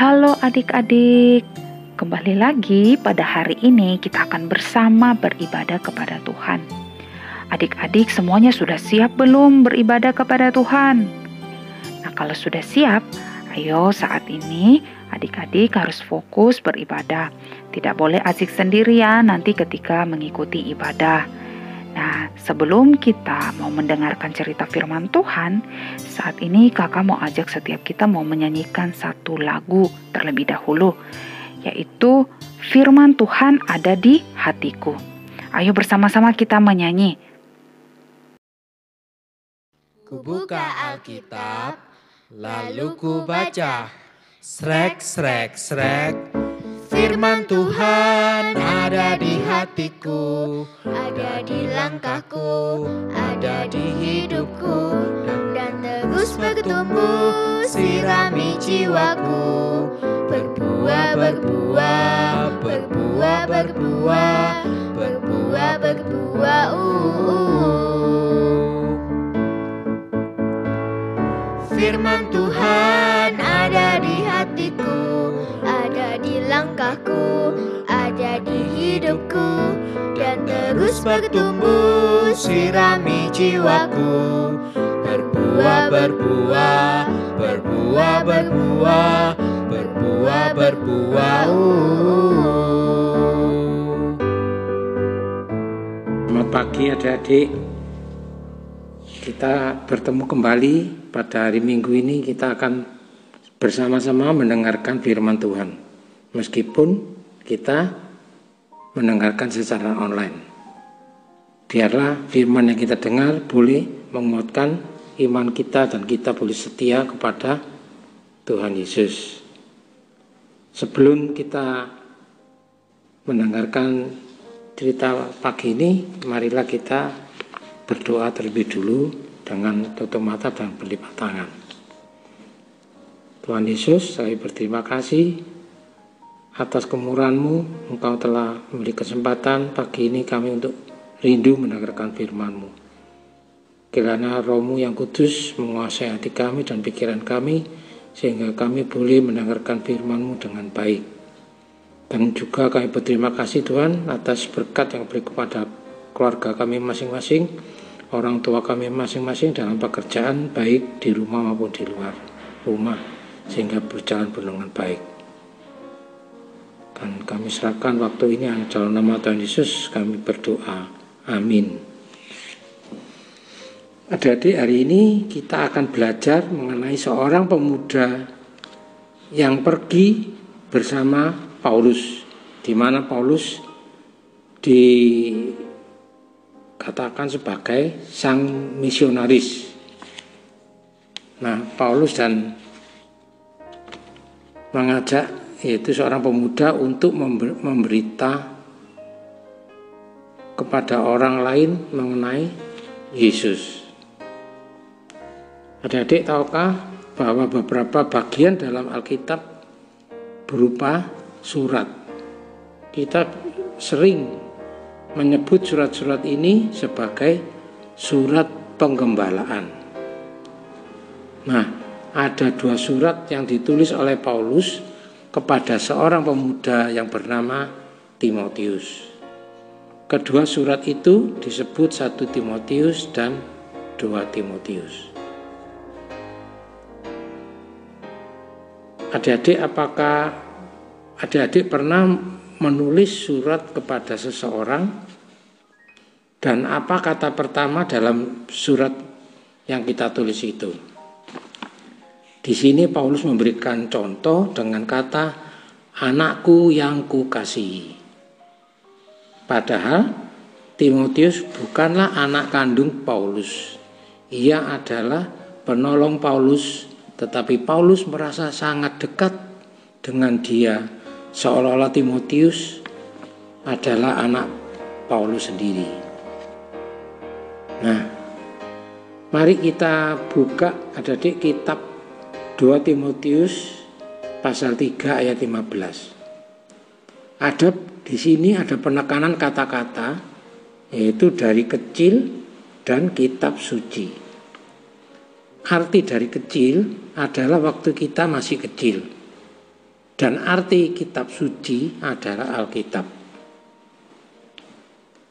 Halo adik-adik, kembali lagi pada hari ini kita akan bersama beribadah kepada Tuhan. Adik-adik semuanya sudah siap belum beribadah kepada Tuhan? Nah kalau sudah siap, ayo saat ini adik-adik harus fokus beribadah. Tidak boleh asik sendirian nanti ketika mengikuti ibadah. Nah, sebelum kita mau mendengarkan cerita firman Tuhan, saat ini kakak mau ajak setiap kita mau menyanyikan satu lagu terlebih dahulu, yaitu firman Tuhan ada di hatiku. Ayo bersama-sama kita menyanyi. Ku buka Alkitab, lalu ku baca, srek, srek, srek. Firman Tuhan ada di hatiku, ada di langkahku, ada di hidupku, dan terus bertumbuh, sirami jiwaku. Berbuah, berbuah, berbuah, berbuah, berbuah, berbuah, Firman Tuhan ada di hatiku, ada di langkahku, ada di hidupku, dan terus bertumbuh, sirami jiwaku. Berbuah, berbuah, berbuah, berbuah, berbuah, berbuah. Selamat pagi adik-adik. Kita bertemu kembali pada hari Minggu ini. Kita akan bersama-sama mendengarkan firman Tuhan. Meskipun kita mendengarkan secara online. Biarlah firman yang kita dengar boleh menguatkan iman kita dan kita boleh setia kepada Tuhan Yesus. Sebelum kita mendengarkan cerita pagi ini, marilah kita berdoa terlebih dulu dengan tutup mata dan berlipat tangan. Tuhan Yesus, saya berterima kasih atas kemurahan-Mu. Engkau telah memberi kesempatan pagi ini kami untuk rindu mendengarkan firman-Mu. Kiranya Roh-Mu yang kudus menguasai hati kami dan pikiran kami, sehingga kami boleh mendengarkan firman-Mu dengan baik. Dan juga kami berterima kasih Tuhan atas berkat yang beri kepada keluarga kami masing-masing, orang tua kami masing-masing dalam pekerjaan, baik di rumah maupun di luar rumah, sehingga berjalan dengan baik. Dan kami serahkan waktu ini dalam nama Tuhan Yesus kami berdoa. Amin. Adik-adik, hari ini kita akan belajar mengenai seorang pemuda yang pergi bersama Paulus, di mana Paulus dikatakan sebagai sang misionaris. Nah, Paulus dan mengajak yaitu seorang pemuda untuk memberita kepada orang lain mengenai Yesus. Adik-adik, tahukah bahwa beberapa bagian dalam Alkitab berupa surat? Kita sering menyebut surat-surat ini sebagai surat penggembalaan. Nah, ada dua surat yang ditulis oleh Paulus kepada seorang pemuda yang bernama Timotius. Kedua surat itu disebut 1 Timotius dan 2 Timotius. Adik-adik, apakah adik-adik pernah menulis surat kepada seseorang? Dan apa kata pertama dalam surat yang kita tulis itu? Di sini Paulus memberikan contoh dengan kata anakku yang kukasihi. Padahal Timotius bukanlah anak kandung Paulus. Ia adalah penolong Paulus, tetapi Paulus merasa sangat dekat dengan dia, seolah-olah Timotius adalah anak Paulus sendiri. Nah, mari kita buka adik-adik kitab 2 Timotius pasal 3 ayat 15. Di sini ada penekanan kata-kata, yaitu dari kecil dan kitab suci. Arti dari kecil adalah waktu kita masih kecil. Dan arti kitab suci adalah Alkitab.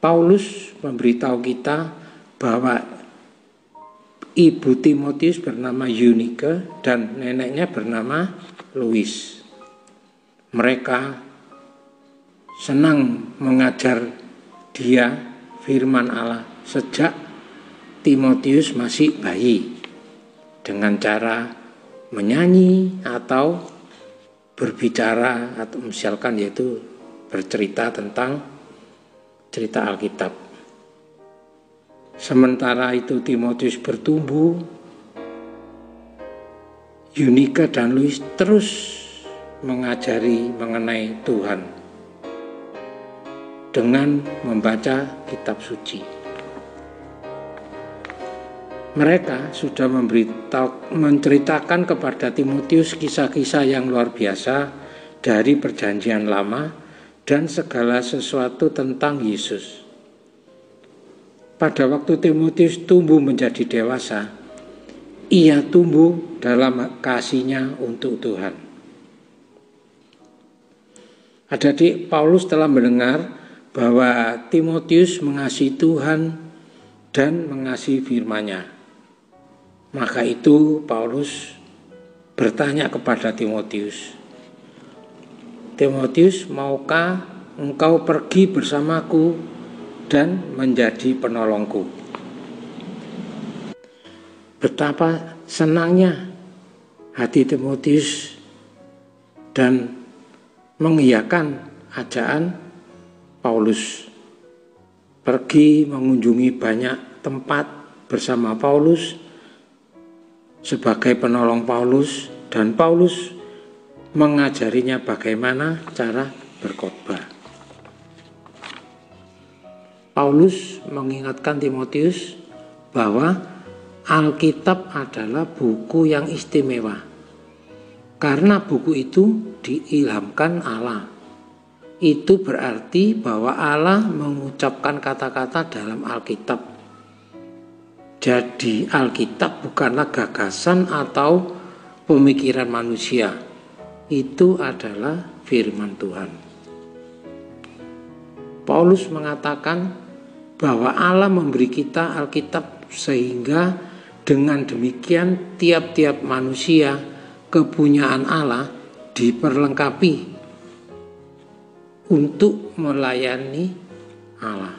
Paulus memberitahu kita bahwa ibu Timotius bernama Eunike dan neneknya bernama Lois. Mereka senang mengajar dia firman Allah sejak Timotius masih bayi, dengan cara menyanyi atau berbicara, atau misalkan yaitu bercerita tentang cerita Alkitab. Sementara itu Timotius bertumbuh, Eunike dan Lois terus mengajari mengenai Tuhan dengan membaca kitab suci. Mereka sudah menceritakan kepada Timotius kisah-kisah yang luar biasa dari Perjanjian Lama dan segala sesuatu tentang Yesus. Pada waktu Timotius tumbuh menjadi dewasa, ia tumbuh dalam kasihnya untuk Tuhan. Adik-adik, Paulus telah mendengar bahwa Timotius mengasihi Tuhan dan mengasihi firman-Nya. Maka itu Paulus bertanya kepada Timotius, "Timotius, maukah engkau pergi bersamaku dan menjadi penolongku?" Betapa senangnya hati Timotius dan mengiyakan ajakan Paulus. Pergi mengunjungi banyak tempat bersama Paulus sebagai penolong Paulus, dan Paulus mengajarinya bagaimana cara berkhotbah. Paulus mengingatkan Timotius bahwa Alkitab adalah buku yang istimewa, karena buku itu diilhamkan Allah. Itu berarti bahwa Allah mengucapkan kata-kata dalam Alkitab. Jadi Alkitab bukanlah gagasan atau pemikiran manusia. Itu adalah firman Tuhan. Paulus mengatakan bahwa Allah memberi kita Alkitab sehingga dengan demikian tiap-tiap manusia kepunyaan Allah diperlengkapi untuk melayani Allah.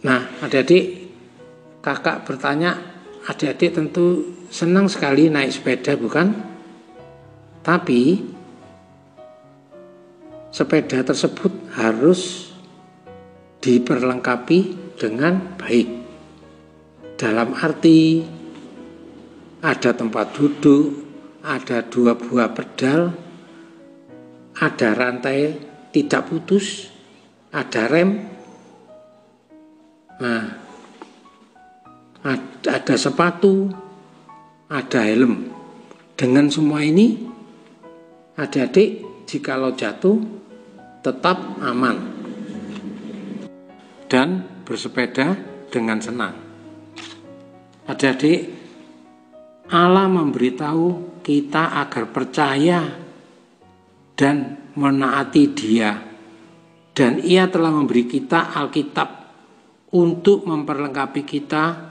Nah, adik-adik, kakak bertanya, adik-adik tentu senang sekali naik sepeda, bukan? Tapi sepeda tersebut harus diperlengkapi dengan baik. Dalam arti ada tempat duduk, ada 2 buah pedal, ada rantai tidak putus, ada rem, nah, ada sepatu, ada helm. Dengan semua ini, adik-adik jikalau jatuh tetap aman dan bersepeda dengan senang. Adik-adik, Allah memberitahu kita agar percaya dan menaati Dia, dan Ia telah memberi kita Alkitab untuk memperlengkapi kita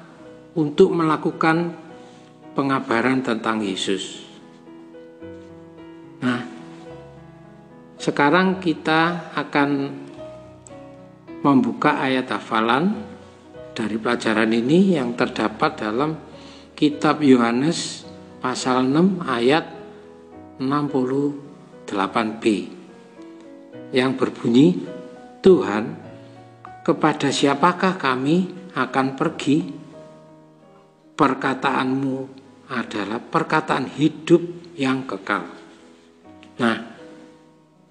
untuk melakukan pengabaran tentang Yesus. Nah, sekarang kita akan membuka ayat hafalan dari pelajaran ini yang terdapat dalam kitab Yohanes pasal 6 ayat 68b yang berbunyi, "Tuhan, kepada siapakah kami akan pergi? Perkataanmu adalah perkataan hidup yang kekal." Nah,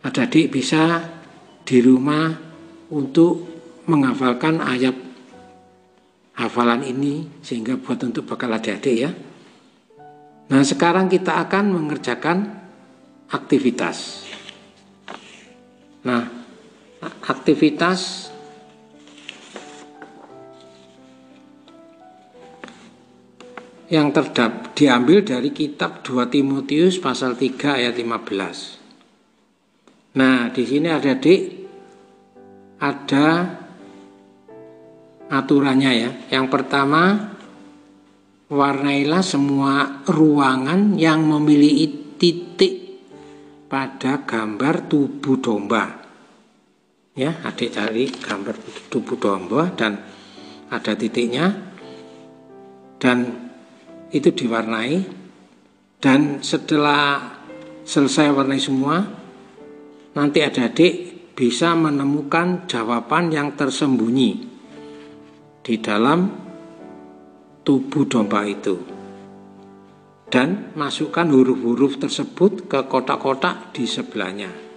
adik-adik bisa di rumah untuk menghafalkan ayat hafalan ini sehingga buat untuk bekal adik-adik ya. Nah, sekarang kita akan mengerjakan aktivitas. Nah, aktivitas yang diambil dari kitab 2 Timotius pasal 3 ayat 15. Nah, di sini ada aturannya ya. Yang pertama, warnailah semua ruangan yang memiliki titik pada gambar tubuh domba. Ya, adik cari gambar tubuh domba dan ada titiknya, dan itu diwarnai, dan setelah selesai warnai semua, nanti adik bisa menemukan jawaban yang tersembunyi di dalam tubuh domba itu, dan masukkan huruf-huruf tersebut ke kotak-kotak di sebelahnya.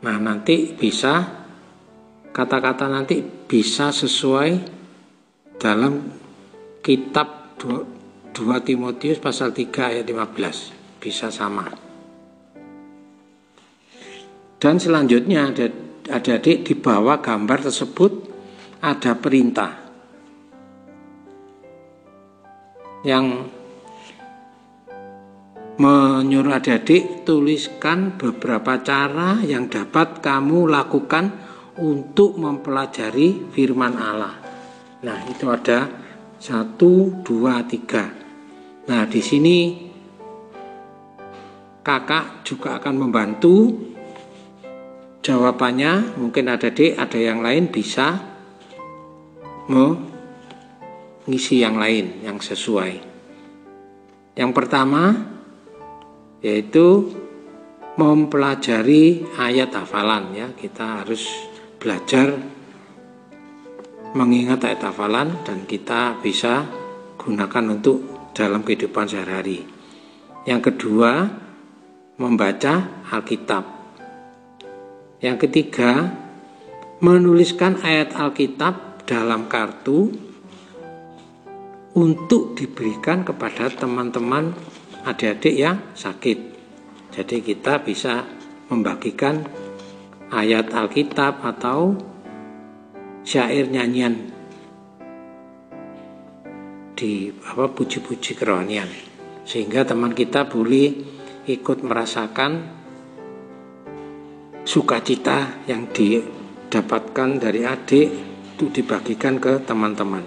Nah, nanti bisa kata-kata nanti bisa sesuai dalam kitab 2 Timotius pasal 3 ayat 15, bisa sama. Dan selanjutnya adik di bawah gambar tersebut ada perintah yang menyuruh adik tuliskan beberapa cara yang dapat kamu lakukan untuk mempelajari firman Allah. Nah, itu ada 1, 2, 3. Nah, di sini kakak juga akan membantu jawabannya. Mungkin ada yang lain bisa mengisi yang lain yang sesuai. Yang pertama yaitu mempelajari ayat hafalan ya. Kita harus belajar mengingat ayat hafalan dan kita bisa gunakan untuk dalam kehidupan sehari-hari. Yang kedua, membaca Alkitab. Yang ketiga, menuliskan ayat Alkitab dalam kartu untuk diberikan kepada teman-teman adik-adik yang sakit. Jadi kita bisa membagikan ayat Alkitab atau syair nyanyian di puji-puji kerohanian, sehingga teman kita boleh ikut merasakan sukacita yang didapatkan dari adik untuk dibagikan ke teman-teman.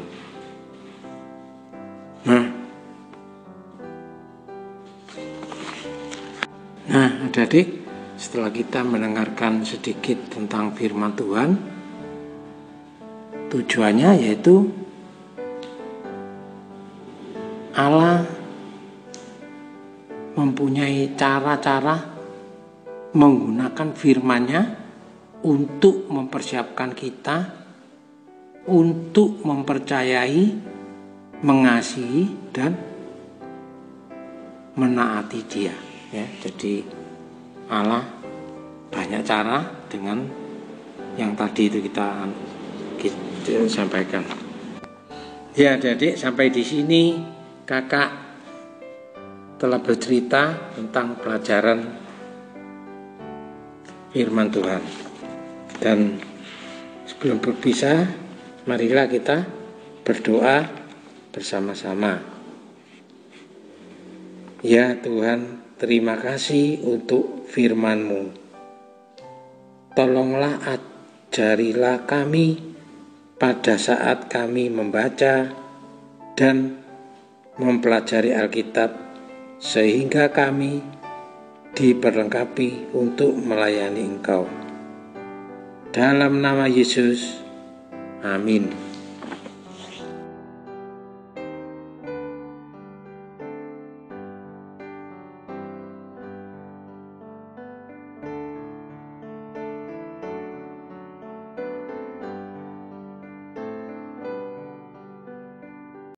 Nah, adik-adik, setelah kita mendengarkan sedikit tentang firman Tuhan, tujuannya yaitu Allah mempunyai cara-cara menggunakan firman-Nya untuk mempersiapkan kita untuk mempercayai, mengasihi, dan menaati Dia. Ya, jadi Allah banyak cara dengan yang tadi itu kita sampaikan. Ya, adik-adik, sampai di sini kakak telah bercerita tentang pelajaran firman Tuhan. Dan sebelum berpisah, marilah kita berdoa bersama-sama. Ya Tuhan, terima kasih untuk firman-Mu. Tolonglah ajarilah kami pada saat kami membaca dan mempelajari Alkitab, sehingga kami diperlengkapi untuk melayani Engkau. Dalam nama Yesus, amin.